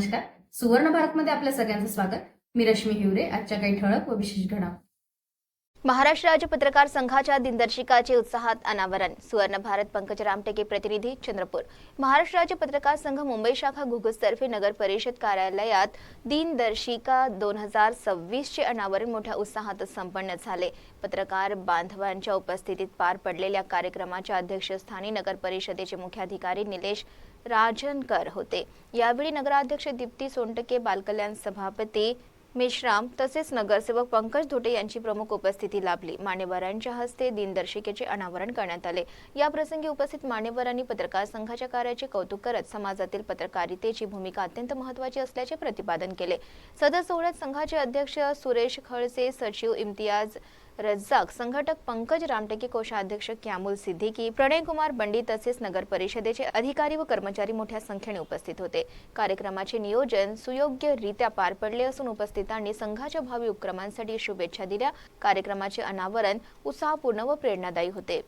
नमस्कार. सुवर्ण भारतमध्ये आपल्या सगळ्यांचं स्वागत. मी रश्मी हिवरे. आजच्या काही ठळक व विशेष घडामोडी. महाराष्ट्र राज्य पत्रकार संघाच्या दिनदर्शिकाचे उत्साहात अनावरण. सुवर्ण भारत पंकज रामटेके प्रतिनिधी चंद्रपूर. महाराष्ट्र राज्य पत्रकार संघ मुंबई शाखा घुगुसतर्फे नगर परिषद कार्यालयात दिनदर्शिका 2026 चे अनावरण मोठ्या उत्साहात संपन्न झाले. पत्रकार बांधवांच्या उपस्थितीत पार पडलेल्या कार्यक्रमाच्या अध्यक्षस्थानी नगर परिषदेचे मुख्याधिकारी निलेश राजनकर होते. यावेळी नगराध्यक्ष दीप्ती सोनटके, बालकल्याण सभापती मेश्राम तसेच नगरसेवक पंकज धोटे यांची प्रमुख उपस्थिती लाभली. मान्यवरांच्या हस्ते दिनदर्शिकेचे अनावरण करण्यात आले. या प्रसंगी उपस्थित मान्यवरांनी पत्रकार संघाच्या कार्याचे कौतुक करत समाजातील पत्रकारितेची भूमिका अत्यंत महत्त्वाची असल्याचे प्रतिपादन केले. सदर सोहळ्यात संघाचे अध्यक्ष सुरेश खळसे, सचिव इम्तियाज रज्जाक, संघटक पंकज रामटेके, कोषाध्यक्ष क्यामुल सिद्दीकी, प्रणय कुमार बंडी तसेच नगर परिषदेचे अधिकारी व कर्मचारी मोठ्या संख्येने उपस्थित होते. कार्यक्रमाचे नियोजन सुयोग्यरित्या पार पडले असून उपस्थितांनी संघाच्या भावी उपक्रमांसाठी शुभेच्छा दिल्या. कार्यक्रमाचे अनावरण उत्साहपूर्ण व प्रेरणादायी होते.